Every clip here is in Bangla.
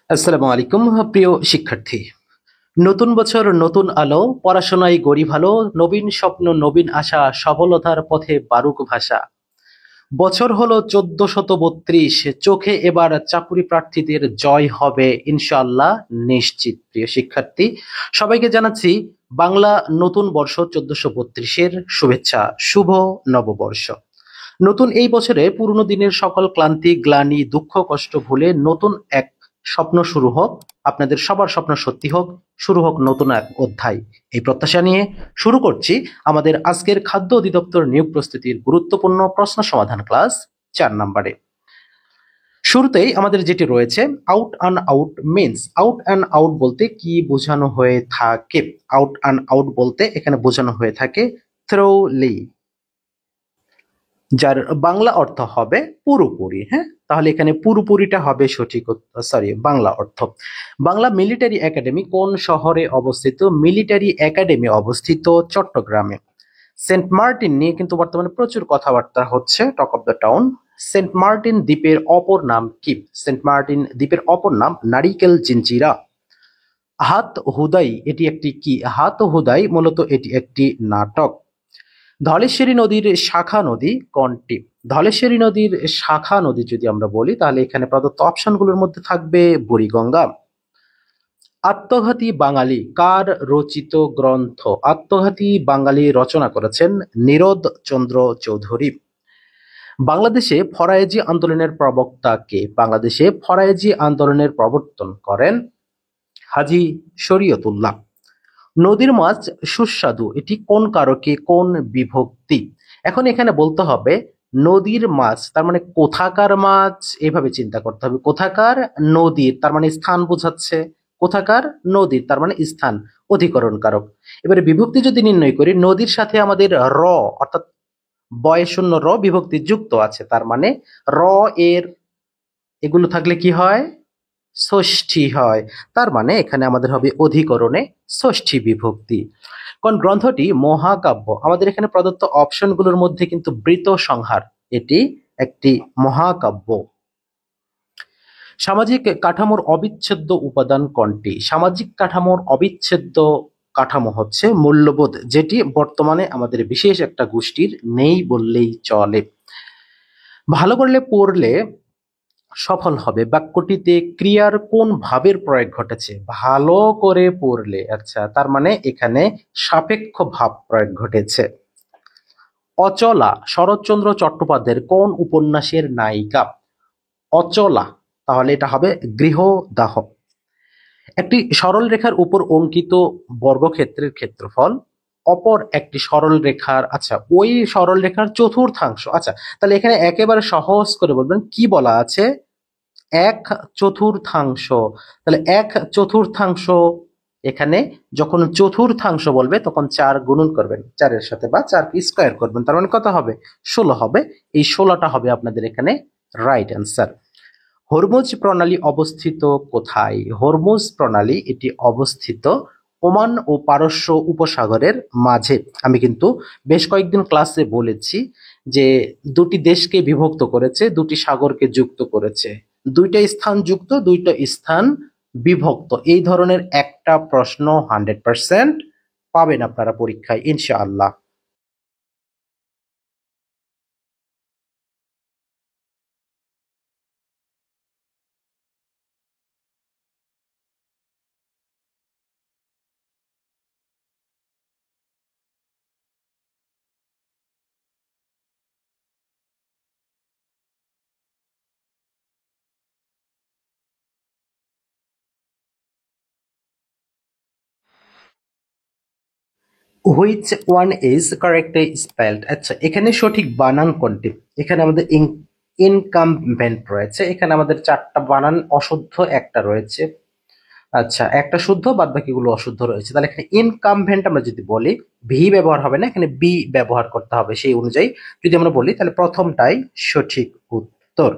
আসসালামু আলাইকুম প্রিয় শিক্ষার্থী। নতুন বছর নতুন আলো, পড়াশোনায় গড়ি ভালো, নবীন স্বপ্ন নবীন আশা, সফলতার পথে বারুক ভাষা। বছর হলো 1432, চোখে এবার চাকুরি প্রার্থীদের জয় হবে ইনশাআল্লাহ নিশ্চিত। প্রিয় শিক্ষার্থী, সবাইকে জানাচ্ছি বাংলা নতুন বর্ষ 1432-এর শুভেচ্ছা। শুভ নববর্ষ। নতুন এই বছরে পুরনো দিনের সকল ক্লান্তি, গ্লানি, দুঃখ, কষ্ট ভুলে নতুন এক স্বপ্ন শুরু হোক। আপনাদের সবার স্বপ্ন সত্যি হোক, শুরু হোক নতুন এক অধ্যায়। এই প্রত্যাশা নিয়ে শুরু করছি আমাদের আজকের খাদ্য অধিদপ্তর নিয়োগ প্রস্তুতির গুরুত্বপূর্ণ প্রশ্ন সমাধান ক্লাস 4 নম্বরে। শুরুতেই আমাদের যেটি রয়েছে, out and out means. Out and out বলতে কি বোঝানো হয়ে থাকে? আউট অ্যান্ড আউট বলতে এখানে বোঝানো হয়ে থাকে থ্রোলি, যার বাংলা অর্থ হবে পুরোপুরি। হ্যাঁ, তাহলে এখানে পুরোপুরিটা হবে সঠিক, সরি, বাংলা অর্থ। বাংলা মিলিটারি একাডেমি কোন শহরে অবস্থিত? মিলিটারি একাডেমি অবস্থিত চট্টগ্রামে। সেন্ট মার্টিন নিয়ে কিন্তু বর্তমানে প্রচুর কথাবার্তা হচ্ছে, talk of the town. Saint Martin দ্বীপের অপর নাম কি? সেন্ট মার্টিন দ্বীপের অপর নাম নারিকেল জিঞ্জিরা। হাত হুদাই এটি একটি কি? হাত হুদাই মূলত এটি একটি নাটক। ধলেশ্বরী নদীর শাখা নদী কোনটি? ধলেশ্বরী নদীর শাখা নদী যদি আমরা বলি তাহলে এখানে প্রদত্ত অপশনগুলোর মধ্যে থাকবে বুড়িগঙ্গা। আত্মঘাতী বাঙালি কার রচিত গ্রন্থ? আত্মঘাতী বাঙালি রচনা করেছেন নীরদ চন্দ্র চৌধুরী। বাংলাদেশে ফরায়েজি আন্দোলনের প্রবক্তা কে? বাংলাদেশে ফরায়েজি আন্দোলনের প্রবর্তন করেন হাজী শরীয়তুল্লাহ। নদীর মাছ সুস্বাদু এটি কোন কারকে, কোন বিভক্তি? এখন এখানে বলতে হবে নদীর মাছ তার মানে কোথাকার মাছ, এভাবে চিন্তা করতে হবে। কোথাকার? নদীর, তার মানে স্থান বোঝাচ্ছে। কোথাকার? নদীর, তার মানে স্থান, অধিকরণ কারক। এবারে বিভক্তি যদি নির্ণয় করি, নদীর সাথে আমাদের র অর্থাৎ বয় শূন্য র বিভক্তি যুক্ত আছে, তার মানে র এর এগুলো থাকলে কি হয়? ষষ্ঠী হয়। তার মানে এখানে আমাদের হবে অধিকরণে ষষ্ঠী বিভক্তি। কোন গ্রন্থটি মহাকাব্য? আমাদের এখানে প্রদত্ত অপশনগুলোর মধ্যে কিন্তু বৃত সংহার এটি একটি মহাকাব্য। সামাজিক কাঠামোর অবিচ্ছেদ্য উপাদান কোনটি? সামাজিক কাঠামোর অবিচ্ছেদ্য কাঠামো হচ্ছে মূল্যবোধ, যেটি বর্তমানে আমাদের বিশেষ একটা গোষ্ঠীর নেই বললেই চলে। ভালো করলে পড়লে সফল হবে বাক্যটিতে ক্রিয়ার কোন ভাবের প্রয়োগ ঘটেছে? ভালো করে পড়লে, আচ্ছা, তার মানে এখানে সাপেক্ষ ভাব প্রয়োগ ঘটেছে। অচলা শরৎচন্দ্র চট্টোপাধ্যায়ের কোন উপন্যাসের নায়িকা? অচলা, তাহলে এটা হবে গৃহদাহ। একটি সরল রেখার উপর অঙ্কিত বর্গক্ষেত্রের ক্ষেত্রফল অপর একটি সরল রেখার, আচ্ছা, ওই সরল রেখার চতুর্থাংশ। আচ্ছা, তাহলে এখানে একেবারে সহজ করে বলবেন কি বলা আছে? এক চতুর্থাংশ। তাহলে এক চতুর্থাংশ, এখানে যখন চতুর্থাংশ বলবে তখন 4 গুণন করবেন 4-এর সাথে, বা 4 স্কোয়ার করবেন, তার মানে কত হবে? 16 হবে। এই 16টা হবে আপনাদের এখানে রাইট অ্যান্সার। হরমুজ প্রণালী অবস্থিত কোথায়? হরমুজ প্রণালী এটি অবস্থিত ওমান ও পারস্য উপসাগরের মাঝে। আমি কিন্তু বেশ কয়েকদিন ক্লাসে বলেছি যে দুটি দেশকে বিভক্ত করেছে, দুটি সাগরকে যুক্ত করেছে, দুইটা স্থান যুক্ত, দুইটা স্থান বিভক্ত। এই ধরনের একটা প্রশ্ন 100% পাবেন আপনারা পরীক্ষায় ইনশাআল্লাহ। Which one is correctly spelled? আচ্ছা, এখানে সঠিক বানান কোনটি? এখানে আমাদের ইনকামভেন্ট রয়েছে, এখানে আমাদের 4টা বানান অশুদ্ধ, একটা রয়েছে, আচ্ছা, একটা শুদ্ধ, বাদ বাকিগুলো অশুদ্ধ রয়েছে। তাহলে এখানে ইনকামভেন্ট আমরা যদি বলি, ভি ব্যবহার হবে না, এখানে বি ব্যবহার করতে হবে। সেই অনুযায়ী যদি আমরা বলি তাহলে প্রথমটাই সঠিক উত্তর।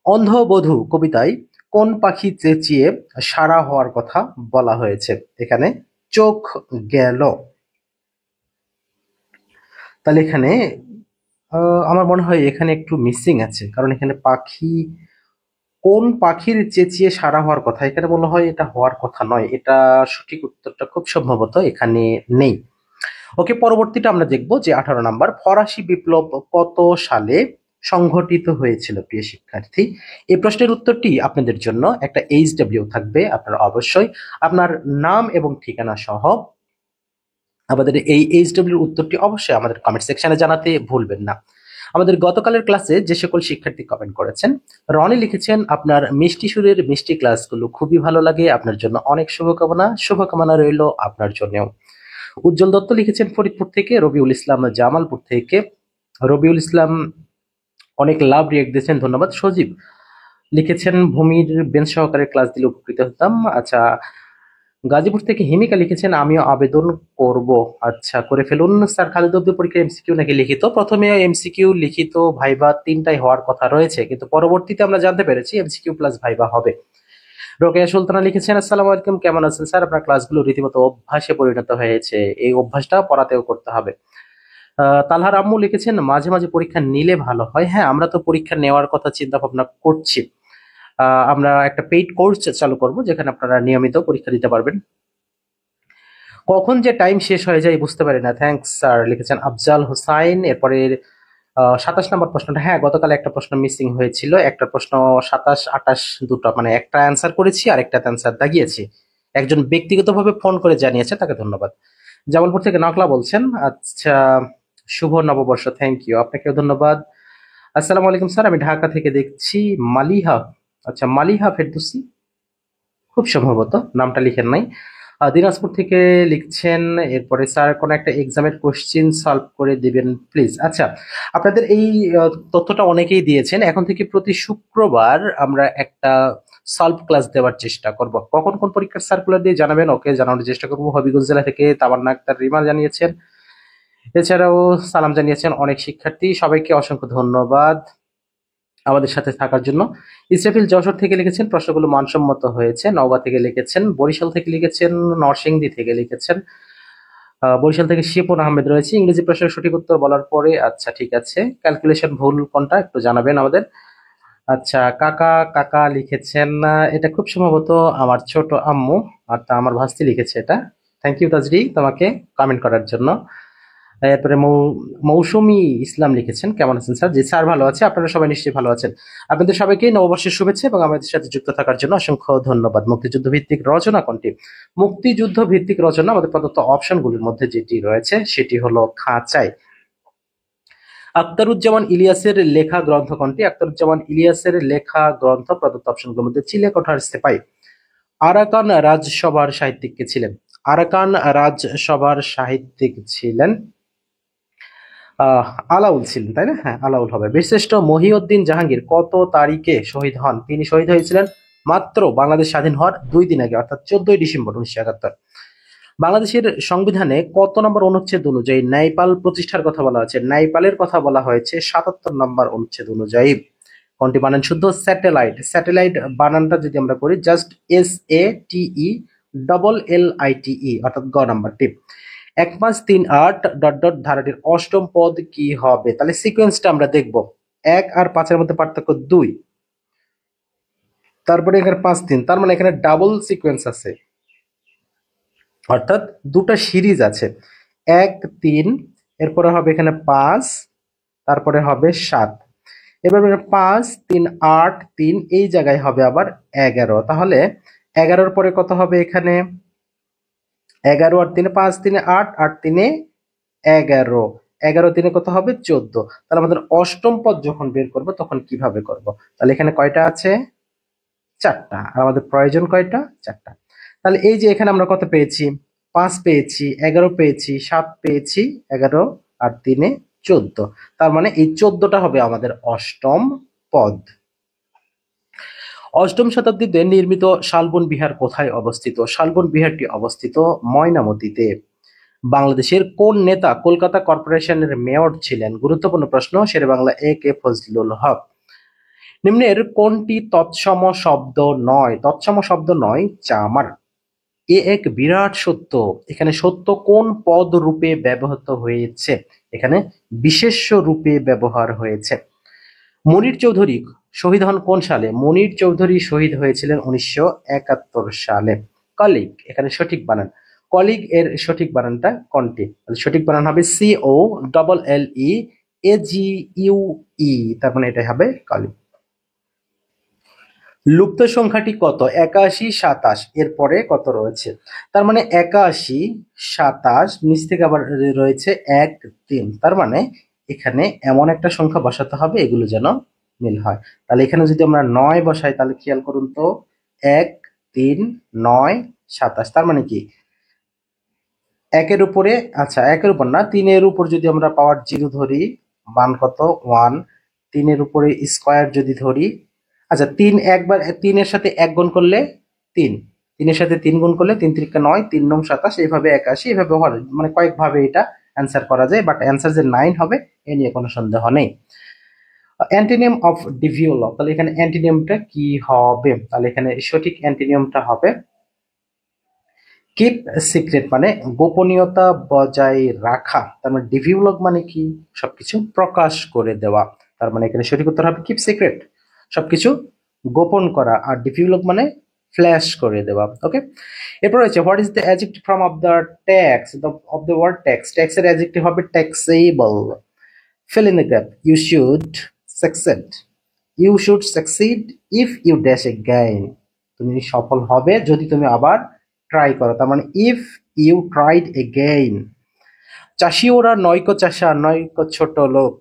অন্ধবধূ কবিতায় কোন পাখি চেঁচিয়ে সারা হওয়ার কথা বলা হয়েছে? এখানে চোখ গেল। তাহলে এখানে আমার মনে হয় এখানে একটু মিসিং আছে, কারণ এখানে পাখি কোন পাখির চেঁচিয়ে সাড়া হওয়ার কথা? এখানে মনে হয় এটা হওয়ার কথা নয়, এটা সঠিক উত্তরটা খুব সম্ভবত এখানে নেই। ওকে, পরবর্তীটা আমরা দেখব যে 18 নাম্বার, ফরাসি বিপ্লব কত সালে সংঘটিত হয়েছিল প্রিয় শিক্ষার্থী? এই প্রশ্নের উত্তরটি আপনাদের জন্য একটা HW থাকবে। আপনারা অবশ্যই আপনার নাম এবং ঠিকানা সহ আমাদের এই HW উত্তরটি অবশ্যই আমাদের কমেন্ট সেকশনে জানাতে ভুলবেন না। আমাদের গতকালের ক্লাসে যে সকল শিক্ষার্থী কমেন্ট করেছেন, রনি লিখেছেন আপনার মিষ্টি সুরের মিষ্টি ক্লাসগুলো খুবই ভালো লাগে, আপনার জন্য অনেক শুভকামনা রইল আপনার জন্যও। উজ্জ্বল দত্ত লিখেছেন ফরিদপুর থেকে, রবিউল ইসলাম জামালপুর থেকে, রবিউল ইসলাম অনেক লাভ রিয়েক্ট দিয়েছেন, ধন্যবাদ। সজীব লিখেছেন ভূমির বেঞ্চ সহকারে ক্লাস দিলে উপকৃত হতাম। আচ্ছা, গাজীপুর থেকে হিমিকা লিখেছেন আমিও আবেদন করব। আচ্ছা, করে ফেলুন স্যার। খালিদ অব্দি পরীক্ষা এমসিকিউ নাকি লিখিত? প্রথমে এমসিকিউ লিখিত ভাইবা তিনটাই হওয়ার কথা রয়েছে, কিন্তু পরবর্তীতে আমরা জানতে পেরেছি এমসিকিউ প্লাস ভাইবা হবে। রোকেয়া সুলতানা লিখেছেন আসসালামু আলাইকুম, কেমন আছেন স্যার? আপনার ক্লাসগুলো রীতিমতো অভ্যাসে পরিণত হয়েছে, এই অভ্যাসটা পড়াতেও করতে হবে। তালহার আম্মু লিখেছেন মাঝে মাঝে পরীক্ষা নিলে ভালো হয়। হ্যাঁ, আমরা তো পরীক্ষা নেওয়ার কথা চিন্তা ভাবনা করছি। আমরা একটা পেইড কোর্স চালু করব যেখানে আপনারা নিয়মিত পরীক্ষা দিতে পারবেন। কখন যে টাইম শেষ হয়ে যায় বুঝতে পারি না। থ্যাঙ্কস স্যার লিখেছেন আফজাল হোসাইন। এরপরে 27 নম্বর প্রশ্নটা, হ্যাঁ গতকাল একটা প্রশ্ন মিসিং হয়েছিল, একটা প্রশ্ন 27 28 দুটো, মানে একটা অ্যান্সার করেছি আর একটা অ্যান্সার দাগিয়েছি। একজন ব্যক্তিগতভাবে ফোন করে জানিয়েছে, তাকে ধন্যবাদ। জামালপুর থেকে নকলা বলছেন, আচ্ছা শুভ নববর্ষ, থ্যাংক ইউ, আপনাকেও ধন্যবাদ। আসসালামু আলাইকুম স্যার, আমি ঢাকা থেকে দেখছি। মালিহা, আচ্ছা মালিহা ফেরদৌসি খুব সম্ভবত, নামটা লিখেন নাই। দিনাজপুর থেকে লিখছেন, এরপরে স্যার কোন একটা এক্সামের কোশ্চিন সলভ করে দিবেন প্লিজ। আচ্ছা, আপনাদের এই তথ্যটা অনেকেই দিয়েছেন। এখন থেকে প্রতি শুক্রবার আমরা একটা সলভ ক্লাস দেওয়ার চেষ্টা করব। কখন কোন পরীক্ষার সার্কুলার দিয়ে জানাবেন, ওকে জানানোর চেষ্টা করব। হবিগঞ্জ জেলা থেকে তামান্না আক্তার রিমা জানিয়েছেন, এছাড়াও সালাম জানিয়েছেন অনেক শিক্ষার্থী, সবাইকে অসংখ্য ধন্যবাদ আমাদের সাথে থাকার জন্য। ইসরাফিল যশোর থেকে লিখেছেন প্রশ্নগুলো মানসম্মত হয়েছে। নওগাঁ থেকে লিখেছেন, বরিশাল থেকে লিখেছেন, নরসিংদী থেকে লিখেছেন, বরিশাল থেকে শিপন আহমেদ রয়েছে। ইংরেজি প্রশ্নের সঠিক উত্তর বলার পরে আচ্ছা ঠিক আছে, ক্যালকুলেশন ভুল কোনটা একটু জানাবেন আমাদের। আচ্ছা, কাকা কাকা লিখেছেন, এটা খুব সম্ভবত আমার ছোট আম্মু, আর তা আমার ভাস্তি লিখেছে এটা। থ্যাংক ইউ তাজরি তোমাকে কমেন্ট করার জন্য। এরপরে মৌসুমী ইসলাম লিখেছেন কেমন আছেন স্যার? জি স্যার ভালো আছে, আপনারা সবাই নিশ্চয়ই ভালো আছেন। আপনাদের সবাইকে নববর্ষের শুভেচ্ছা এবং আমাদের সাথে যুক্ত থাকার জন্য অসংখ্য ধন্যবাদ। মুক্তিযুদ্ধ ভিত্তিক রচনা কোনটি? মুক্তিযুদ্ধ ভিত্তিক রচনা আমাদের প্রদত্ত অপশনগুলির মধ্যে যেটি রয়েছে সেটি হলো খাঁচায়। আখতারুজ্জামান ইলিয়াসের লেখা গ্রন্থ কোনটি? আখতারুজ্জামান ইলিয়াসের লেখা গ্রন্থ প্রদত্ত অপশনগুলোর মধ্যে চিলেকোঠার সেপাই। আরাকান রাজসভার সাহিত্যিক কে ছিলেন? আরাকান রাজসভার সাহিত্যিক ছিলেন আলাউল ছিলেন, তাই না? হ্যাঁ, আলাউল হবে। বীরশ্রেষ্ঠ মহিউদ্দিন জাহাঙ্গীর কত তারিখে শহীদ হন? তিনি শহীদ হয়েছিলেন মাত্র বাংলাদেশ স্বাধীন হওয়ার 2 দিন আগে, অর্থাৎ 14ই ডিসেম্বর 1971। বাংলাদেশের সংবিধানে কত নম্বর অনুচ্ছেদ অনুযায়ী ন্যায়পাল প্রতিষ্ঠার কথা বলা হয়েছে? ন্যায়পালের কথা বলা হয়েছে 77 নম্বর অনুচ্ছেদ অনুযায়ী। কোনটি বানান শুদ্ধ? স্যাটেলাইট। স্যাটেলাইট বানানটা যদি আমরা করি জাস্ট SATE অর্থাৎ গ নাম্বারটি। 1 5 3 8 ডট ডট ধারাটির অষ্টম পদ কি হবে? তাহলে সিকোয়েন্সটা আমরা দেখব। 1 আর 5 এর মধ্যে পার্থক্য 2, তারপরে এখানে 5 3, তার মানে এখানে ডাবল সিকোয়েন্স আছে, অর্থাৎ দুটা সিরিজ আছে। 1 3, এরপরে হবে এখানে 5, তারপরে হবে 7, এবার 5 3 8 3, এই জায়গায় হবে আবার 11। তাহলে 11-র পরে কত হবে এখানে? 11 আর 3 5 3 8, 8 3 11, 11 3 কত হবে? 14। তাহলে আমাদের অষ্টম পদ যখন বের করব তখন কিভাবে করব? তাহলে এখানে কয়টা আছে? 4টা। আর আমাদের প্রয়োজন কয়টা? 4টা। তাহলে এই যে এখানে আমরা কত পেয়েছি? 5 পেয়েছি, 11 পেয়েছি, 7 পেয়েছি, 11 আর 3 14। তার মানে এই 14টা হবে আমাদের অষ্টম পদ। অষ্টম শতাব্দীতে নির্মিত শালবন বিহার কোথায় অবস্থিত? শালবন বিহারটি অবস্থিত ময়নামতিতে। বাংলাদেশের কোন নেতা কলকাতা কর্পোরেশনের মেয়র ছিলেন? গুরুত্বপূর্ণ প্রশ্ন। শেরেবাংলা A.K. ফজলুল হক। নিম্নের কোনটি তৎসম শব্দ নয়? তৎসম শব্দ নয় চামার। এ এক বিরাট সত্য। এখানে সত্য কোন পদ রূপে ব্যবহৃত হয়েছে? এখানে বিশেষ্য রূপে ব্যবহার হয়েছে। মনির চৌধুরী শহীদ হন কোন সালে? মুনির চৌধুরী শহীদ হয়েছিলেন 1971 সালে। কলিগ, এখানে সঠিক বানান কলিগ এর সঠিক বানানটা কোনটি? সঠিক বানান হবে COLLEAGUE, তার মানে এটা হবে কলিগ। লুপ্ত সংখ্যাটি কত? 81, 27, এরপরে কত রয়েছে? তার মানে 81, 27, নিচ থেকে আবার রয়েছে 1, 3, তার মানে এখানে এমন একটা সংখ্যা বসাতে হবে এগুলো যেন মিল হয়। তাহলে এখানে যদি আমরা 9 বসাই তাহলে খেয়াল করুন তো, 1, 3, 9, 27, তার মানে কি একের উপরে, আচ্ছা একের উপর না, 3 এর উপর যদি আমরা পাওয়ার 0 ধরি, মান কত? 1। 3-এর উপরে স্কোয়ার যদি ধরি, আচ্ছা 3 একবার 3-এর সাথে 1 গুণ করলে 3, 3-এর সাথে 3 গুণ করলে 3 3 9, 3 9 27, এইভাবে 81, এইভাবে মানে কয়েকভাবে এটা অ্যান্সার করা যায়, বাট অ্যান্সার যে 9 হবে এ নিয়ে কোনো সন্দেহ নেই। অ্যান্টিনিয়াম অফ ডেভেলপ, তাহলে এখানে অ্যান্টিনিয়ামটা কি হবে? তাহলে এখানে সঠিক অ্যান্টিনিয়ামটা হবে কিপ সিক্রেট, মানে গোপনীয়তা বজায় রাখা। তার মানে ডেভেলপ মানে কি? সবকিছু প্রকাশ করে দেওয়া। তার মানে এখানে সঠিক উত্তর হবে কিপ সিক্রেট, সবকিছু গোপন করা, আর ডেভেলপ মানে ফ্ল্যাশ করে দেওয়া। ওকে, এরপর রয়েছে what is the adjective form of the tax of the word tax. ট্যাক্সের অ্যাডজেক্টিভ হবে taxable. fill in the gap. You should succeed. You should succeed if you dash again. তুমি সফল হবে যদি তুমি আবার ট্রাই করো, তার মানে if you tried again. চাষি ওরা নয়কো চাষা নয়কো ছোট লোক,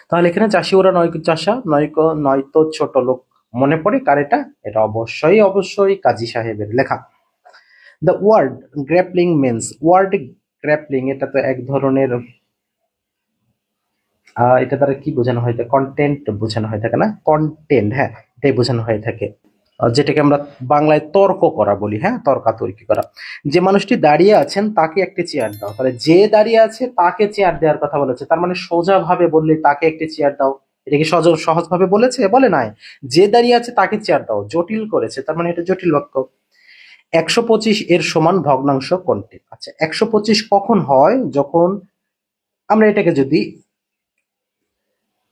তাহলে এখানে চাষি ওরা নয়কো চাষা নয়কো নয়তো ছোট লোক মনে পড়ে কার এটা? এটা অবশ্যই অবশ্যই কাজী সাহেবের লেখা। The word grappling means, word grappling এটা তো এক ধরনের, এটা দ্বারা কি বোঝানো হয় থাকে? কন্টেন্ট বোঝানো হয়ে থাকে না? কন্টেন্ট, হ্যাঁ এটাই বোঝানো হয়ে থাকে, যেটাকে আমরা বাংলায় তর্ক করা বলি। হ্যাঁ, তর্কাতর্কি করা। যে মানুষটি দাঁড়িয়ে আছেন তাকে একটি চেয়ার দাও, তাহলে যে দাঁড়িয়ে আছে তাকে চেয়ার দেওয়ার কথা বলেছে, তার মানে সোজা ভাবে বললে তাকে একটি চেয়ার দাও, এটা কি সহজ ভাবে বলেছে? বলে নাই। যে দাঁড়িয়ে আছে তাকে চেয়ার দাও, জটিল করেছে, তার মানে এটা জটিল বাক্য। 125 এর সমান ভগ্নাংশ কোনটি? আচ্ছা 125 কখন হয়? যখন আমরা এটাকে যদি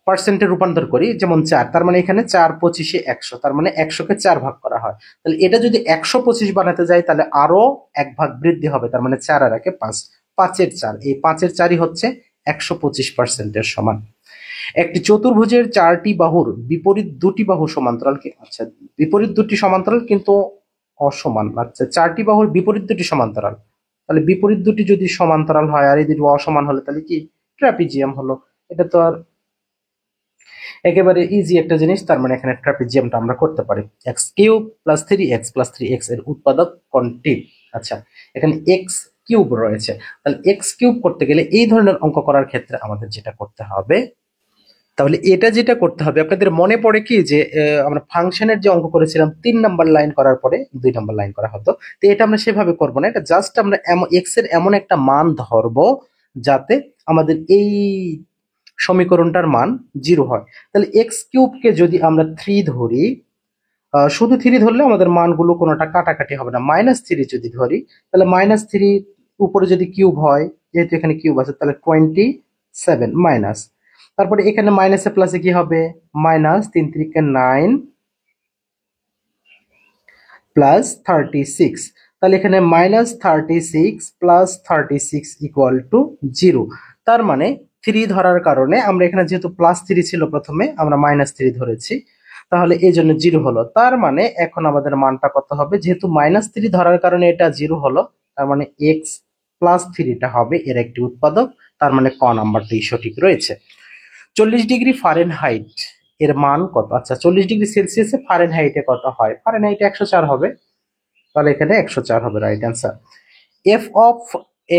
পার্সেন্টে রূপান্তর করি, যেমন 4, তার মানে এখানে 4 25 100, তার মানে 100-কে 4 ভাগ করা হয়। তাহলে এটা যদি 125 বানাতে যাই তাহলে আরো 1 ভাগ বৃদ্ধি হবে, তার মানে 4 আর 1 5, 5-এর 4, এই 5-এর 4ই হচ্ছে 125%-এর সমান। একটি চতুর্ভুজের 4টি বাহুর বিপরীত দুটি বাহু সমান্তরাল কি? আচ্ছা বিপরীত দুটি সমান্তরাল কিন্তু অসমান। আচ্ছা 4টি বাহুর বিপরীত দুটি সমান্তরাল, তাহলে বিপরীত দুটি যদি সমান্তরাল হয় আর এই দুটি অসমান হলে তাহলে কি? ট্রাপিজিয়াম হলো। এটা তো আর একেবারে ইজি একটা জিনিস, তার মানে এখানে ট্রাপিজিয়ামটা আমরা করতে পারি। X cube plus 3x plus 3x এর উৎপাদক কোনটি? আচ্ছা এখানে এক্স কিউব রয়েছে, তাহলে এক্স কিউব করতে গেলে এই ধরনের অঙ্ক করার ক্ষেত্রে আমাদের যেটা করতে হবে, তাহলে এটা যেটা করতে হবে, আপনাদের মনে পড়ে কি যে আমরা ফাংশনের যে অঙ্ক করেছিলাম 3 নাম্বার লাইন করার পরে 2 নাম্বার লাইন করা হতো, তো এটা আমরা সেভাবে করব না, এটা জাস্ট আমরা এক্স এর এমন একটা মান ধরবো যাতে আমাদের এই সমীকরণটার মান 0 হয়। তাহলে এক্স কিউবকে যদি আমরা 3 ধরি, শুধু 3 ধরলে আমাদের মানগুলো কোনোটা কাটাকাটি হবে না। -3 যদি ধরি তাহলে -3 উপরে যদি কিউব হয়, যেহেতু এখানে কিউব আছে তাহলে 27 মাইনাস, তারপরে এখানে মাইনাসে প্লাসে কি হবে? -3 3 9 প্লাস 36, তাহলে এখানে -36 প্লাস 36 ইকুয়াল টু 0। তার মানে 3 ধরার কারণে আমরা এখানে যেহেতু +3 ছিল প্রথমে আমরা -3 ধরেছি, তাহলে এই জন্য 0 হলো। তার মানে এখন আমাদের মানটা কত হবে? যেহেতু -3 ধরার কারণে এটা 0 হলো, তার মানে x প্লাস 3টা হবে এর একটি উৎপাদক, তার মানে ক নাম্বারটাই সঠিক রয়েছে। 40 ডিগ্রি ফারেনহাইট এর মান কত? আচ্ছা 40 ডিগ্রি সেলসিয়াসে ফারেনহাইটে কত হয়? ফারেনহাইটে 104 হবে, তাহলে এখানে 104 হবে right answer. F of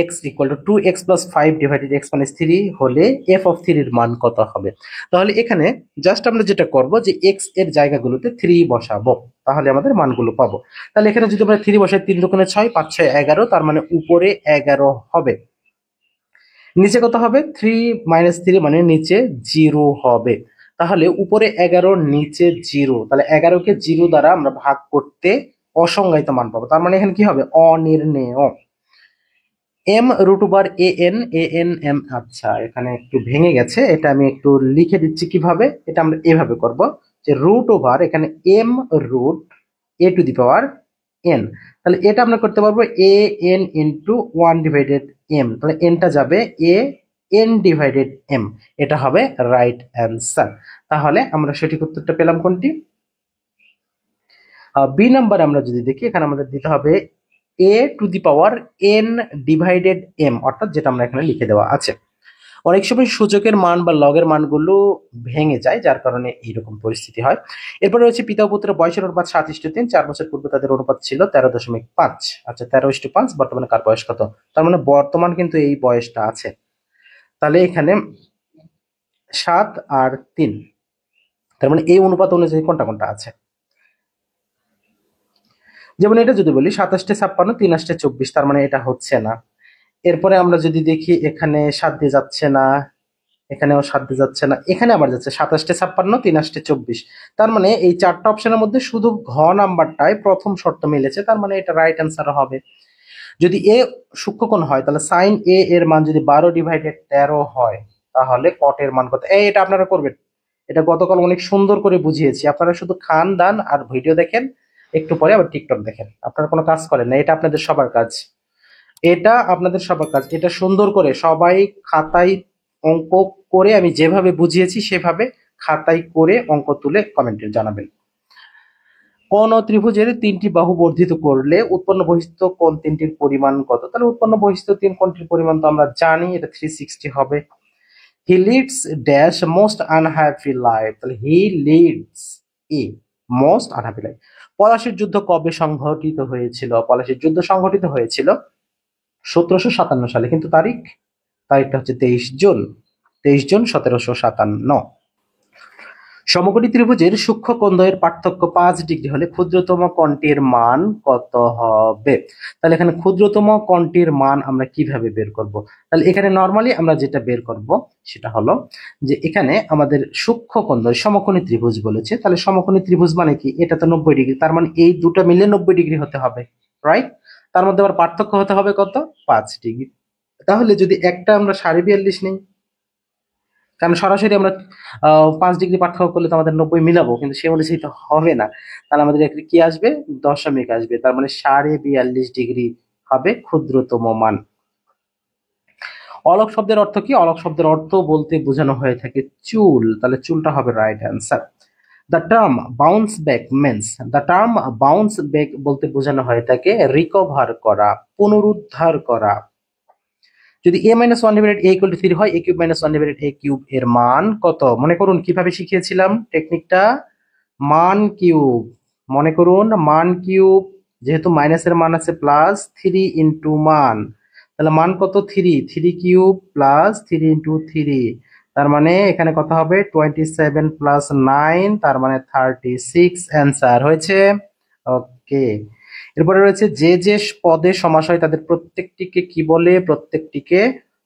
x equal to 2x plus 5 divided x minus 3 হলে এফ অফ 3 এর মান কত হবে? তাহলে এখানে জাস্ট আমরা যেটা করব যে x এর জায়গাগুলোতে 3 বসাবো, তাহলে আমাদের মানগুলো পাবো। তাহলে এখানে যদি আমরা 3 বসাই, 3 দুগুণে 6, 5 6 11, তার মানে উপরে 11 হবে, নিচে কত হবে? 3 মাইনাস 3 মানে নিচে 0 হবে। তাহলে উপরে 11, নিচে 0, তাহলে 11কে 0 দ্বারা আমরা ভাগ করতে অসংজ্ঞায়িত মান পাবো, তার মানে এখানে কি হবে? অনির্ণেয়। M root over a n m, আচ্ছা এখানে একটু ভেঙে গেছে, এটা আমি একটু লিখে দিচ্ছি কিভাবে। এটা আমরা এভাবে করব যে রুট ওভার এখানে m root a to the power n, তাহলে এটা আমরা করতে পারবো a n into one divided m, তাহলে এনটা যাবে এ এন ডিভাইডেড এম, এটা হবে রাইট অ্যান্সার। তাহলে আমরা সঠিক উত্তরটা পেলাম কোনটি? বি নাম্বার আমরা যদি দেখি, এখানে আমাদের দিতে হবে a to the power n divided m, অর্থাৎ যেটা আমরা এখানে লিখে দেওয়া আছে। অনেক সময় সূচকের মান বা লগের মানগুলো ভেঙে যায়, যার কারণে এইরকম পরিস্থিতি হয়। এরপরে রয়েছে পিতা ও পুত্রের বয়সের অনুপাত 7:3, 4 বছর পূর্বে তাদের অনুপাত ছিল 13.5। আচ্ছা 13:5, বর্তমানে কার বয়স কত? তার মানে বর্তমান কিন্তু এই বয়সটা আছে, তাহলে এখানে 7 আর 3, তার মানে এই অনুপাত অনুযায়ী কোনটা কোনটা আছে। যেমন এটা যদি বলি 27-56, 3-24, তার মানে এটা হচ্ছে না। এরপরে আমরা যদি দেখি এখানে 7 দিয়ে যাচ্ছে না, এখানেও 7 দিয়ে যাচ্ছে না, এখানে আবার যাচ্ছে 27-56, 3-24, তার মানে এই চারটা অপশনের মধ্যে শুধু ঘ নাম্বারটাই প্রথম শর্ত মিলেছে, তার মানে এটা রাইট অ্যান্সার হবে। যদি এ সূক্ষ্মকোণ হয় তাহলে সাইন এ এর মান যদি 12/13 হয়, তাহলে কট এর মান কত? এটা আপনারা করবেন, এটা গতকাল অনেক সুন্দর করে বুঝিয়েছি। আপনারা শুধু খান দান আর ভিডিও দেখেন, একটু পরে আবার টিকটক দেখেন, আপনারা কোনো কাজ করেন না। এটা আপনাদের সবার কাজ, এটা আপনাদের সবার কাজ। এটা সুন্দর করে সবাই খাতায় অঙ্ক করে, আমি যেভাবে বুঝিয়েছি সেভাবে খাতায় করে অঙ্ক তুলে কমেন্টে জানাবেন। কোন ত্রিভুজের 3টি বাহু বর্ধিত করলে উৎপন্ন বহিস্থ কোণ 3টির পরিমাণ কত? তাহলে উৎপন্ন বহিস্থ 3 কোণটির পরিমাণ তো আমরা জানি, এটা 360 হবে। He leads dash most unhappy life, তাহলে he leads a most unhappy life. পলাশীর যুদ্ধ কবে সংঘটিত হয়েছিল? পলাশীর যুদ্ধ সংঘটিত হয়েছিল 1757 সালে, কিন্তু তারিখটা হচ্ছে 23 জুন, 23 জুন 1757। সমকোণী ত্রিভুজের সূক্ষ্ম কোণদ্বয়ের পার্থক্য 5 ডিগ্রি হলে ক্ষুদ্রতম কোণটির মান কত হবে? তাহলে এখানে ক্ষুদ্রতম কোণটির মান আমরা কিভাবে বের করব? তাহলে এখানে নরমালি আমরা যেটা বের করব সেটা হলো যে এখানে আমাদের সূক্ষ্ম কোণদ্বয় সমকোণী ত্রিভুজ বলেছে, তাহলে সমকোণী ত্রিভুজ মানে কি? এটা তো 90 ডিগ্রি, তার মানে এই দুটো মিলে 90 ডিগ্রি হতে হবে, রাইট? তার মধ্যে আবার পার্থক্য হতে হবে কত? 5 ডিগ্রি। তাহলে যদি একটা আমরা 42.5 নিই, কারণ সরাসরি আমরা 5 ডিগ্রি পার্থক্য করলে তো আমাদের 90 মিলাবো, কিন্তু সে অনুযায়ী তো হবে না। তাহলে আমাদের এখানে কি আসবে? দশমিক আসবে, তার মানে 42.5 ডিগ্রি হবে ক্ষুদ্রতম মান। অলক শব্দের অর্থ কি? অলক শব্দের অর্থ বলতে বোঝানো হয়ে থাকে চুল, তাহলে চুলটা হবে right answer. The term bounce back বলতে বোঝানো হয়ে থাকে রিকভার করা, পুনরুদ্ধার করা। যদি a - 1/a = 3 হয়, a³ - 1/a³ এর মান কত? মনে করুন কিভাবে শিখিয়েছিলাম টেকনিকটা, মান কিউব। মনে করুন মান কিউব, যেহেতু মাইনাসের মান আছে প্লাস 3 ইন্টু মান, তাহলে মান কত? 3 প্লাস 3 ইন্টু 3, তার মানে এখানে কত হবে? 27 প্লাস 9, তার মানে 36। অ্যান্সার হয়েছে। ওকে, এরপরে রয়েছে যে যে পদে সমাস হয় তাদের প্রত্যেকটিকে কি বলে? প্রত্যেকটিকে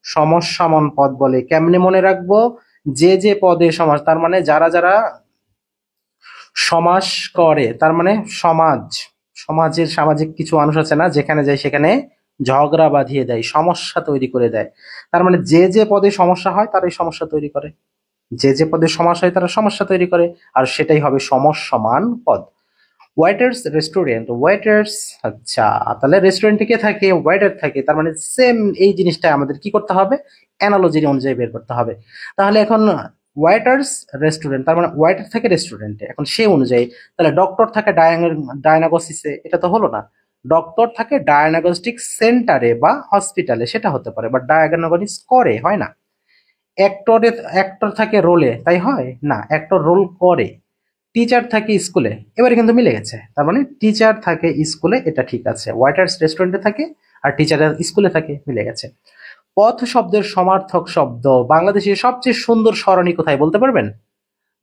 সমসমান পদ বলে। কেমনে মনে রাখবো? যে যে পদে সমাস, তার মানে যারা যারা সমাস করে, তার মানে সমাজের সামাজিক কিছু মানুষ আছে না, যেখানে যায় সেখানে ঝগড়া বাঁধিয়ে দেয়, সমস্যা তৈরি করে দেয়। তার মানে যে যে পদে সমস্যা হয় তারাই সমস্যা তৈরি করে, যে যে পদে সমাস হয় তারা সমস্যা তৈরি করে, আর সেটাই হবে সমসমান পদ। ওয়েটার্স রেস্টুরেন্ট, ওয়েটার্স, আচ্ছা তাহলে রেস্টুরেন্টে কে থাকে? ওয়েটার থাকে, তার মানে সেম এই জিনিসটা আমাদের কি করতে হবে? অ্যানালজি অনুযায়ী বের করতে হবে। তাহলে এখন ওয়েটার্স রেস্টুরেন্ট, তার মানে ওয়েটার থাকে রেস্টুরেন্টে, এখন সে অনুযায়ী তাহলে ডক্টর থাকে ডায়াগনোসিসে, এটা তো হলো না। ডক্টর থাকে ডায়াগনস্টিক সেন্টারে বা হসপিটালে, সেটা হতে পারে, বাট ডায়াগনোসিস করে, হয় না। অ্যাক্টর থাকে রোলে, তাই হয় না, অ্যাক্টর রোল করে। টিচার থাকে স্কুলে, এবারে কিন্তু মিলে গেছে, তার মানে টিচার থাকে স্কুলে, এটা ঠিক আছে। ওয়েটার্স রেস্টুরেন্টে থাকে আর টিচার স্কুলে থাকে, মিলে গেছে। পথ শব্দের সমার্থক শব্দ। বাংলাদেশের সবচেয়ে সুন্দর সরণি কোথায় বলতে পারবেন?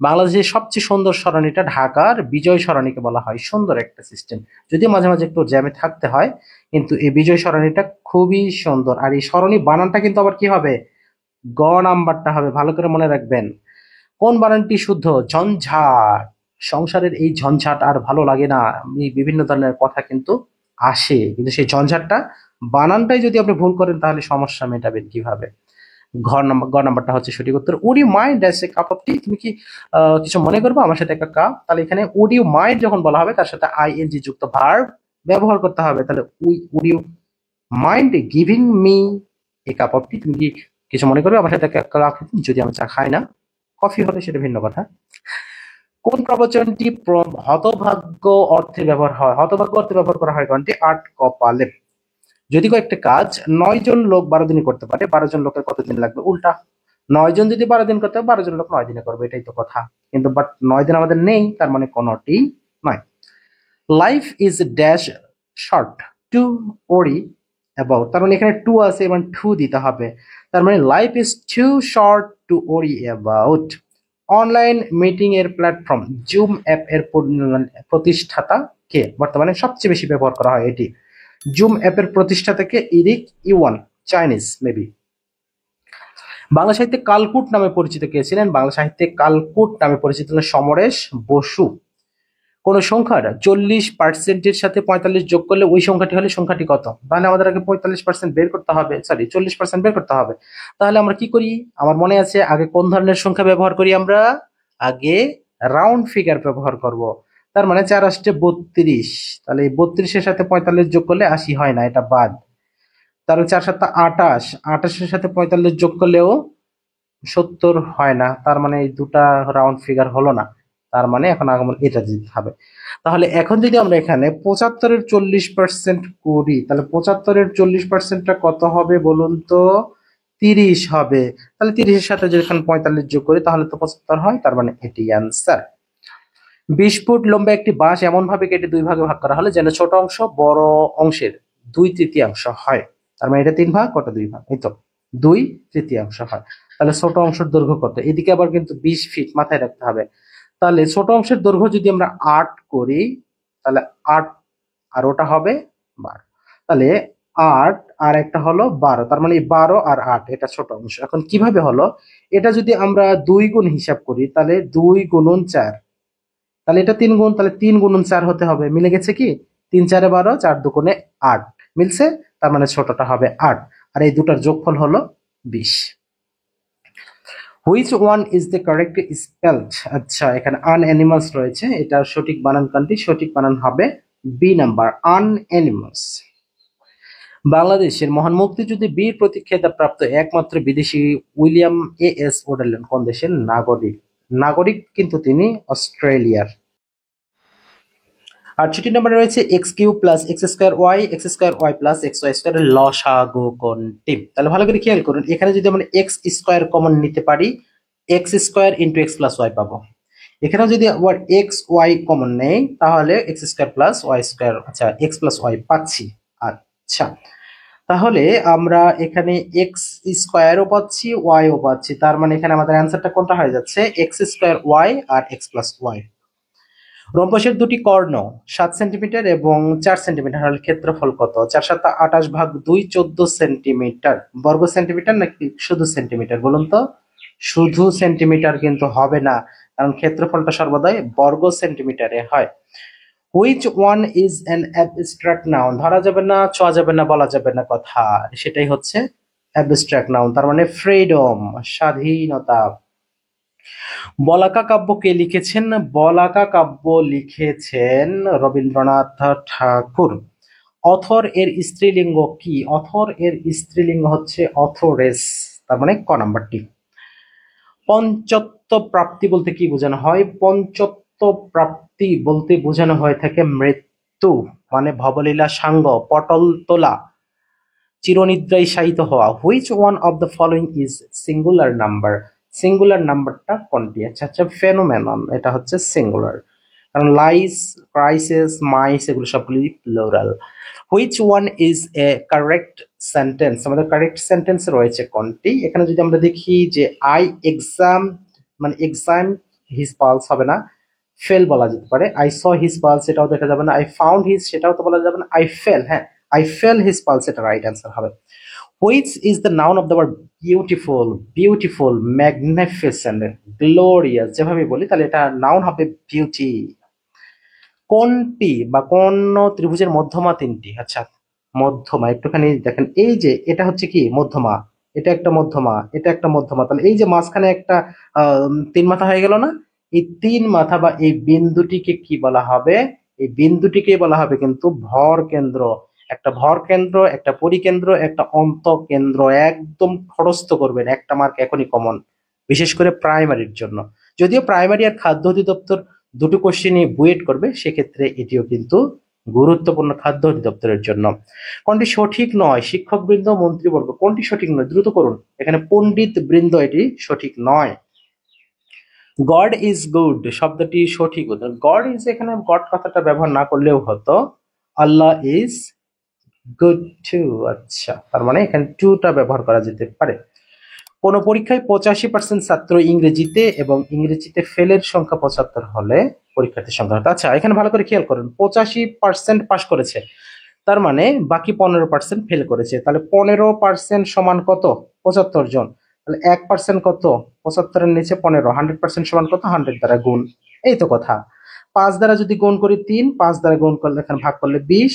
বাংলাদেশের সবচেয়ে সুন্দর সরণিটা ঢাকার বিজয় সরণিকে বলা হয়। সুন্দর একটা সিস্টেম, যদিও মাঝে মাঝে একটু জ্যামে থাকতে হয়, কিন্তু এই বিজয় সরণিটা খুবই সুন্দর। আর এই সরণি বানানটা কিন্তু আবার কি হবে? গ নাম্বারটা হবে, ভালো করে মনে রাখবেন। কোন বানানটি শুদ্ধ? ঝঞ্ঝাট। সংসারের এই ঝঞ্ঝাট আর ভালো লাগে না, বিভিন্ন ধরনের কথা কিন্তু আসে, কিন্তু সেই ঝঞ্ঝাটটা বানানটাই যদি আপনি ভুল করেন তাহলে সমস্যা মেটাবেন কিভাবে? গ নাম্বারটা হচ্ছে সঠিক উত্তর। Would you mind as a cup of tea, তুমি কি কিছু মনে করবো আমার সাথে একটা কাপ? তাহলে এখানে উড ইউ মাইন্ড যখন বলা হবে তার সাথে আইএনজি যুক্ত ভার্ব ব্যবহার করতে হবে। তাহলে would you mind giving me a cup of tea, তুমি কি কিছু মনে করবে আমার সাথে একটা কাপ? যদি আমি চা খাই না, কফি হলে সেটা ভিন্ন কথা। কোন প্রবচনটি হতভাগ্য অর্থে ব্যবহার হয়? হতভাগ্য অর্থে ব্যবহার করা হয় কোনটি? আট কপালে। যদি কয়েকটা কাজ 9 জন লোক 12 দিনে করতে পারে, 12 জন লোকের কতদিন লাগবে? উল্টা, 9 জন যদি 12 দিন করতে হয়, 12 জন লোক 9 দিনে করবে, এটাই তো কথা। কিন্তু বাট 9 দিন আমাদের নেই, তার মানে কোনটি নয়। Life is dash short to worry about, তার মানে এখানে টু আছে এবং টু দিতে হবে। তার মানে life is too short to worry about. Online meeting এর প্ল্যাটফর্ম জুম অ্যাপ এর প্রতিষ্ঠাতা কে? বর্তমানে সবচেয়ে বেশি ব্যবহার করা হয় এটি। জুম অ্যাপের প্রতিষ্ঠাতা কে? Eric Yuan, Chinese maybe. Bangla সাহিত্যে কালকুট নামে পরিচিত কে ছিলেন? বাংলা সাহিত্যে কালকুট নামে পরিচিত হলেন সমরেশ বসু। কোন সংখ্যার 40% সাথে 45 যোগ করলে ওই সংখ্যাটি হলে সংখ্যাটি কত? তাহলে আমাদের আগে 45% বের করতে হবে, সরি 40% বের করতে হবে। তাহলে আমরা কি করি? আমার মনে আছে আগে কোন ধরনের সংখ্যা ব্যবহার করি আমরা? আগে রাউন্ড ফিগার ব্যবহার করব। তার মানে 4 আসছে 32, তাহলে এই 32-এর সাথে 45 যোগ করলে 80 হয় না, এটা বাদ। তাহলে 4 7 28, 28-এর সাথে 45 যোগ করলেও 70 হয় না, তার মানে এই দুটা রাউন্ড ফিগার হলো না। তার মানে এখন আগমন এটা দিতে হবে। তাহলে এখন যদি আমরা এখানে 75-এর 40% করি, তাহলে 75-এর 40%টা কত হবে বলুন তো? 30 হবে। তাহলে 30-এর সাথে যদি এখানে 45 যোগ করি তাহলে তো 75 হয়, তার মানে এটি অ্যান্সার। 20 ফুট লম্বা একটি বাঁশ এমন ভাবে কেটে 2 ভাগে ভাগ করা হলে যেন ছোট অংশ বড় অংশের 2/3 হয়। তার মানে এটা 3 ভাগ, ওটা 2 ভাগ, এই তো 2/3 হয়। তাহলে ছোট অংশের দৈর্ঘ্য কত? এদিকে আবার কিন্তু 20 ফিট মাথায় রাখতে হবে। তাহলে ছোট অংশের দৈর্ঘ্য যদি আমরা 8 করি, তাহলে 8 আর ওটা হবে 12। তাহলে 8 আর একটা হলো 12, তার মানে 12 আর 8 এটা ছোট অংশ। এখন কিভাবে হলো? এটা যদি আমরা 2 গুণ হিসাব করি তাহলে 2 গুণন 4, তাহলে এটা 3 গুণ, তাহলে 3 গুণন 4 হতে হবে। মিলে গেছে কি? 3 4 12, 4 2 8 মিলছে, তার মানে ছোটটা হবে 8, আর এই দুটার যোগফল হলো 20। Which one is the correct spelled? আচ্ছা, এখানে আন অ্যানিমালস রয়েছে, এটার সঠিক বানান কোনটি? সঠিক বানান হবে বি নাম্বার, আন অ্যানিমালস। বাংলাদেশের মহান মুক্তিযুদ্ধে বীর প্রতীক খেতাব প্রাপ্ত একমাত্র বিদেশি উইলিয়াম এস ওডারল্যান্ড কোন দেশের নাগরিক? নাগরিক কিন্তু তিনি অস্ট্রেলিয়ার। 68 নম্বরে রয়েছে x cube plus x square y plus x y square এর লসাগু কোনটি? তাহলে ভালো করে খেয়াল করুন, এখানে যদি আমরা এক্স স্কোয়ার কমন নিতে পারি, x square into x plus y পাবো। এখানে যদি আবার এক্স ওয়াই কমন নেই তাহলে x square plus y square, আচ্ছা এক্স প্লাস ওয়াই পাচ্ছি। আচ্ছা, তাহলে আমরা এখানে এক্স স্কোয়ারও পাচ্ছি ওয়াইও পাচ্ছি, তার মানে এখানে আমাদের অ্যান্সারটা কোনটা হয়ে যাচ্ছে? এক্স স্কোয়ার ওয়াই আর এক্স প্লাস ওয়াই। রম্বসের দুটি কর্ণ 7 সেন্টিমিটার এবং 4 সেন্টিমিটার হলে ক্ষেত্রফল কত? 4 7 28 ভাগ 2 14 সেন্টিমিটার। বর্গ সেন্টিমিটার নাকি শুধু সেন্টিমিটার বলুন তো? শুধু সেন্টিমিটার কিন্তু হবে না, কারণ ক্ষেত্রফলটা সর্বদাই বর্গ সেন্টিমিটারে হয়। Which one is an abstract noun? ধরা যাবে না, ছোঁয়া যাবে না, বলা যাবে না কথা, সেটাই হচ্ছে অ্যাবস্ট্রাক্ট নাউন, তার মানে ফ্রিডম, স্বাধীনতা। বলাকা কাব্য কে লিখেছেন? বলাকা কাব্য লিখেছেন রবীন্দ্রনাথ ঠাকুর। অথর এর স্ত্রীলিঙ্গ কি? অথর এর স্ত্রীলিঙ্গ হচ্ছে অথরেস, তার মানে ক নাম্বারটি। পঞ্চত্ব প্রাপ্তি বলতে কি বোঝানো হয়? পঞ্চত্ব প্রাপ্তি বলতে বোঝানো হয়ে থাকে মৃত্যু, মানে ভবলীলা সাঙ্গ, পটল তোলা, চিরনিদ্রায় শায়িত হওয়া। Which one of the following is singular number? Singular নাম্বারটা কোনটি? আচ্ছা আচ্ছা, ফেনোমেনন, এটা হচ্ছে সিঙ্গুলার, কারণ লাইস, ক্রাইসিস, মাইস এগুলো সবগুলি plural. Which one is a correct sentence? আমাদের কারেক্ট সেন্টেন্স রয়েছে কোনটি? এখানে যদি আমরা দেখি যে আই এক্সাম, মানে এক্সাম হিজ পালস হবে না, ফেল বলা যেতে পারে। আই স হিজ পালস এটাও দেখা যাবে না। আই ফাউন্ড হিজ সেটাও তো বলা যাবে না। আই ফেল, হ্যাঁ আই ফেল হিজ পালস, এটা রাইট অ্যান্সার হবে। Which is the noun of the word beautiful? Beautiful, magnificent, glorious যেভাবে বলি তাহলে এটা নাউন হবে বিউটি। কোনটি বা কোন ত্রিভুজের মধ্যমা 3টি? আচ্ছা, মধ্যমা, একটুখানি দেখেন, এই যে এটা হচ্ছে কি মধ্যমা, এটা একটা মধ্যমা, এটা একটা মধ্যমা, তাহলে এই যে মাঝখানে একটা তিন মাথা হয়ে গেল না? এই তিন মাথা বা এই বিন্দুটিকে কি বলা হবে? এই বিন্দুটিকে বলা হবে কিন্তু ভর কেন্দ্র। একটা ভর কেন্দ্র, একটা পরিকেন্দ্র, একটা অন্তঃকেন্দ্র। একদম খরস্থ করবেন, একটা মার্ক এখনই কমন, বিশেষ করে প্রাইমারির জন্য। যদিও প্রাইমারি আর খাদ্য অধিদপ্তর দুটো কোশ্চেনই বুয়েট করবে, সেক্ষেত্রে এটিও কিন্তু গুরুত্বপূর্ণ খাদ্য অধিদপ্তরের জন্য। কোনটি সঠিক নয়? শিক্ষক বৃন্দ, মন্ত্রীবর্গ, কোনটি সঠিক নয়? দ্রুত করুন, এখানে পণ্ডিত বৃন্দ, এটি সঠিক নয়। গড ইজ গুড শব্দটি সঠিক। গড ইজ, এখানে গড কথাটা ব্যবহার না করলেও হতো, আল্লাহ ইজ গুড টু। আচ্ছা, তার মানে এখানে টুটা ব্যবহার করা যেতে পারে। কোন পরীক্ষায় 85% ছাত্র ইংরেজিতে এবং ইংরেজিতে ফেলের সংখ্যা 75 হলে পরীক্ষার্থীর সংখ্যা হতো। আচ্ছা, এখানে ভালো করে খেয়াল করুন, 85% পাস করেছে, তার মানে বাকি 15% ফেল করেছে, তাহলে 15% সমান কত? 75 জন। তাহলে 1% কত? 75-এর নিচে 15, 100% সমান কত? 100 দ্বারা গুণ। এই তো কথা। 5 দ্বারা যদি গুণ করি 3, 5 দ্বারা গুণ করলে, এখানে ভাগ করলে 20,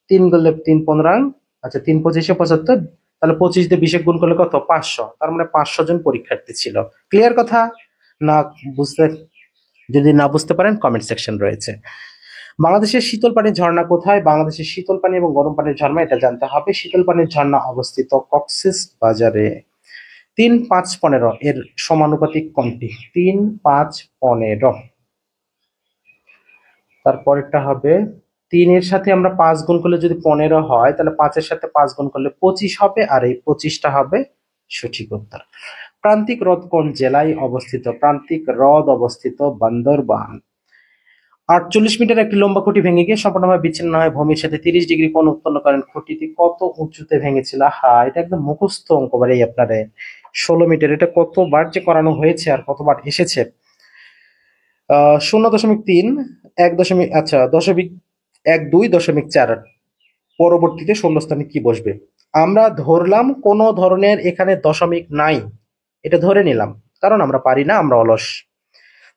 3 করলে 3 15, আচ্ছা 3 25 75, তাহলে 25 দিয়ে 20 গুণ করলে কত? 500। তার মানে 500 জন পরীক্ষার্থী ছিল। ক্লিয়ার কথা? না বুঝতে, যদি না বুঝতে পারেন কমেন্ট সেকশন রয়েছে। বাংলাদেশের শীতল পানির ঝর্ণা কোথায়? বাংলাদেশের শীতল পানি এবং গরম পানির ঝর্ণা, এটা জানতে হবে। শীতল পানির ঝর্ণা অবস্থিত কক্সেস বাজারে। 3 5 15 এর সমানুপাতিক কোনটি? 3 5 15। তারপরেরটা হবে 3 এর সাথে আমরা 5 গুণ করলে যদি 15 হয়, তাহলে 5 এর সাথে 5 গুণ করলে 25 হবে, আর এই 25টা হবে সঠিক উত্তর। প্রান্তিক হ্রদ কোন জেলায় অবস্থিত? প্রান্তিক হ্রদ অবস্থিত বান্দরবান। 48 মিটার একটি লম্বা খুঁটি ভেঙে গিয়ে সম্পূর্ণভাবে বিচ্ছিন্ন হয় ভূমির সাথে 30 ডিগ্রি কোণ উৎপন্ন করেন। খুঁটিটি কত উঁচুতে ভেঙেছিল? এটা একদম মুখস্থ অঙ্ক বাড়ি আপনারে। 16 মিটার, এটা কতবার যে করানো হয়েছে আর কতবার এসেছে। 0.3, 1 দশমিক, আচ্ছা 0.12.4, পরবর্তীতে শূন্যস্থানে কি বসবে? আমরা ধরলাম কোন ধরনের এখানে দশমিক নাই, এটা ধরে নিলাম, কারণ আমরা পারি না, আমরা অলস।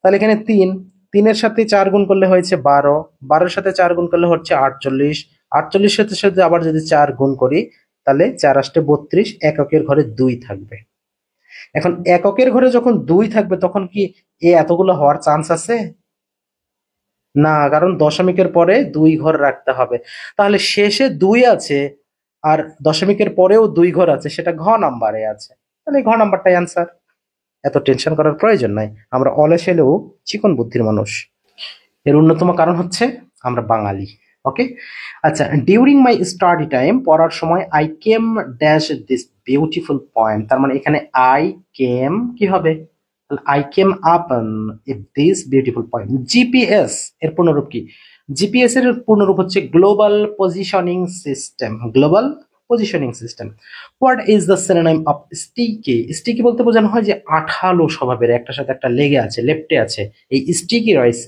তাহলে এখানে 3, 3-এর সাথে 4 গুণ করলে হয়েছে 12, 12-এর সাথে 4 গুণ করলে হচ্ছে 48, 48-এর সাথে সাথে আবার যদি 4 গুণ করি, তাহলে 4 8 32, এককের ঘরে 2 থাকবে। এখন এককের ঘরে যখন 2 থাকবে, তখন কি এতগুলো হওয়ার চান্স আছে? না, কারণ দশমিকের পরে 2 ঘর রাখতে হবে। তাহলে শেষে 2 আছে, আর দশমিকের পরেও 2 ঘর আছে, সেটা ঘ নাম্বারে আছে, তাহলে ঘ নাম্বারটাই অ্যান্সার। এত টেনশন করার প্রয়োজন নাই, আমরা অলস হলেও চিকন বুদ্ধির মানুষ। এর অন্যতম কারণ হচ্ছে আমরা বাঙালি। ওকে, আচ্ছা, ডিউরিং মাই স্টাডি টাইম, পড়ার সময়, I came dash this beautiful point, তার মানে এখানে আই কেম কি হবে? I came up this beautiful point. GPS এর পূর্ণরূপ কি? জিপিএস এর পূর্ণরূপ হচ্ছে global positioning system. Global positioning system. What is the synonym of sticky? Sticky বলতে বোঝানো হয় যে আঠালো স্বভাবের, একটার সাথে একটা লেগে আছে, লেপ্টে আছে। এই স্টিকি রাইস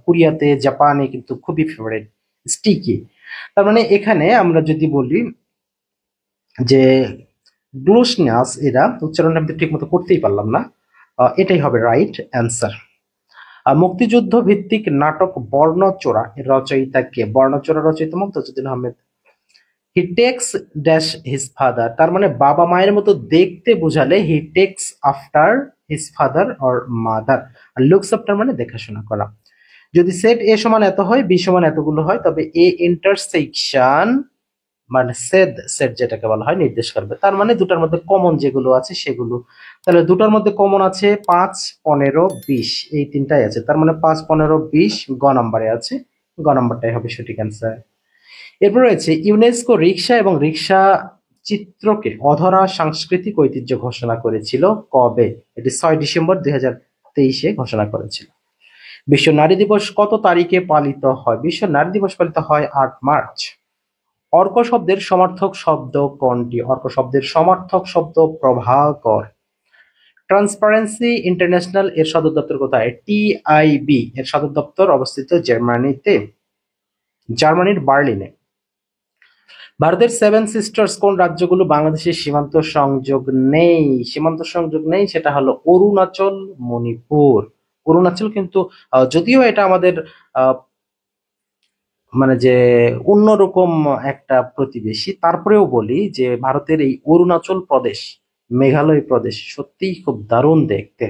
কোরিয়াতে, জাপানে কিন্তু খুবই ফেভারিট স্টিকি। তার মানে এখানে আমরা যদি বলি যে গ্লুসনাস, এরা উচ্চারণ আমি ঠিক মতো করতেই পারলাম না, এটাই হবে রাইট অ্যান্সার। মুক্তিযুদ্ধ ভিত্তিক নাটক বর্ণচোরা এর রচয়িতা কে? বর্ণচোরা রচয়িতা Muktijuddin Ahmed. He takes dash his father, তার মানে বাবা মায়ের মতো দেখতে বোঝালে he takes after his father or mother. আর লুকস আফটার মানে দেখাশোনা করা। যদি সেট এ সমান এত হয়, বি সমান এতগুলো হয়, তবে এ ইন্টারসেকশন মানে সেট, সেট যেটাকে বলা হয় নির্দেশ করবে। তার মানে দুটার মধ্যে কমন যেগুলো আছে সেগুলো। তাহলে দুটার মধ্যে কমন আছে 5 15 20, এই তিনটাই আছে, তার মানে 5 15 20 গ নাম্বারে আছে, গ নাম্বারটাই হবে সঠিক অ্যান্সার। এরপর রয়েছে ইউনেস্কো রিক্সা এবং রিক্সা চিত্রকে অধরা সাংস্কৃতিক ঐতিহ্য ঘোষণা করেছিল কবে? এটি 6 ডিসেম্বর 2023 ঘোষণা করেছিল। বিশ্ব নারী দিবস কত তারিখে পালিত হয়? বিশ্ব নারী দিবস পালিত হয় 8 মার্চ। অর্ক শব্দের সমার্থক শব্দ কোনটি? অর্ক শব্দের সমার্থক শব্দ প্রভাকর। ট্রান্সপারেন্সি ইন্টারন্যাশনাল এর সদর দপ্তর কোথায়? টিআইবি এর সদর দপ্তর অবস্থিত জার্মানিতে, জার্মানির বার্লিনে। ভারতের 7 সিস্টার্স কোন রাজ্যগুলো বাংলাদেশের সীমান্ত সংযোগ নেই? সীমান্ত সংযোগ নেই, সেটা হলো অরুণাচল, মণিপুর। অরুণাচল কিন্তু যদিও এটা আমাদের মানে যে অন্যরকম একটা প্রতিবেশী। তারপরেও বলি যে ভারতের এই অরুণাচল প্রদেশ, মেঘালয় প্রদেশ সত্যিই খুব দারুণ দেখতে।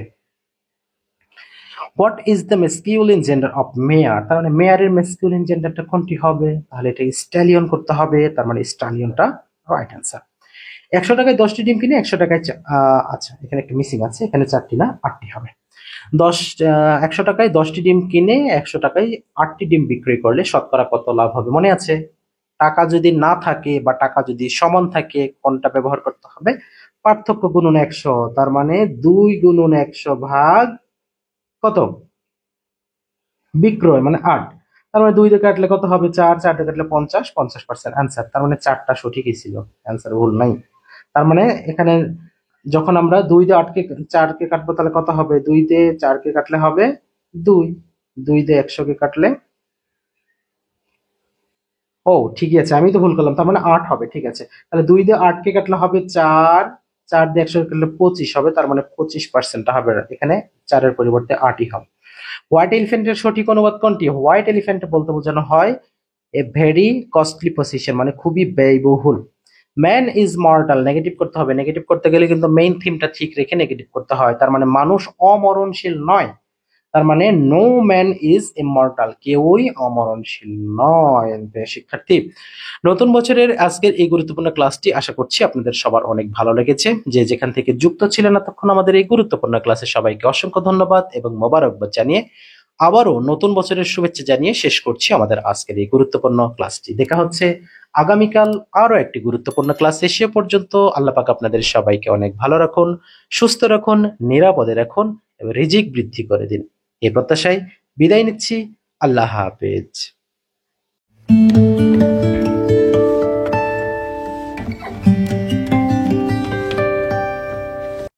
What is the masculine gender of mare? তার মানে মেয়ারের মেসকিউলিন জেন্ডারটা কোনটি হবে? তাহলে এটা স্ট্যালিয়ন করতে হবে, তার মানে স্টালিয়নটা রাইট অ্যান্সার। 100 টাকায় 10টি ডিম কিনে 100 টাকায় আচ্ছা এখানে একটা মিসিং আছে, এখানে 4টি না 8টি হবে। 100 টাকায় 10টি ডিম কিনে 100 টাকায় 8টি ডিম বিক্রি করলে শতকরা কত লাভ হবে? মনে আছে? টাকা যদি না থাকে বা টাকা যদি সমান থাকে কোনটা ব্যবহার করতে হবে? পার্থক্য গুণন 100, তার মানে 2 গুণন 100 ভাগ কত? বিক্রয় মানে 8। তার মানে 2 দিয়ে কাটলে কত হবে? 4, 4 দিয়ে কাটলে 50, 50% অ্যান্সার। তার মানে 4টা সঠিকই ছিল, অ্যান্সার ভুল নাই। তার মানে এখানে যখন আমরা 2 দিয়ে 8কে 4কে কাটবো তাহলে কত হবে? 2 দিয়ে 4কে কাটলে হবে 2, 2 দিয়ে 100কে কাটলে, ও ঠিকই আছে, আমি তো ভুল করলাম, তার মানে 8 হবে, ঠিক আছে। তাহলে 2 দিয়ে 8কে কাটলে হবে 4, 4 দিয়ে 100কে কাটলে 25 হবে, তার মানে 25%টা হবে এখানে, 4-এর পরিবর্তে 8ই হবে। হোয়াইট এলিফ্যান্টের সঠিক অনুবাদ কোনটি? হোয়াইট এলিফ্যান্ট বলতে বোঝানো হয় এ ভেরি কস্টলি পজিশন, মানে খুবই ব্যয়বহুল। ম্যান ইজ মর্টাল, নেগেটিভ করতে হবে, নেগেটিভ করতে গেলে কিন্তু মেইন থিমটা ঠিক রেখে নেগেটিভ করতে হয়। তার মানে মানুষ অমরণশীল নয়, তার মানে নো ম্যান ইজ ইমর্টাল, কেউই অমরণশীল নয়। শিক্ষার্থী, নতুন বছরের আজকের এই গুরুত্বপূর্ণ ক্লাসটি আশা করছি আপনাদের সবার অনেক ভালো লেগেছে। যে যেখান থেকে যুক্ত ছিলেন এতক্ষণ আমাদের এই গুরুত্বপূর্ণ ক্লাসে সবাইকে অসংখ্য ধন্যবাদ এবং মোবারকবাদ জানিয়ে আবারও নতুন বছরের শুভেচ্ছা জানিয়ে শেষ করছি আমাদের আজকের এই গুরুত্বপূর্ণ ক্লাসটি। দেখা হচ্ছে আগামীকাল আরো একটি গুরুত্বপূর্ণ ক্লাসে। সে পর্যন্ত আল্লাহ পাক আপনাদের সবাইকে অনেক ভালো রাখুন, সুস্থ রাখুন, নিরাপদে রাখুন এবং রিজিক বৃদ্ধি করে দিন। এই প্রত্যাশায় বিদায় নিচ্ছি। আল্লাহ হাফেজ।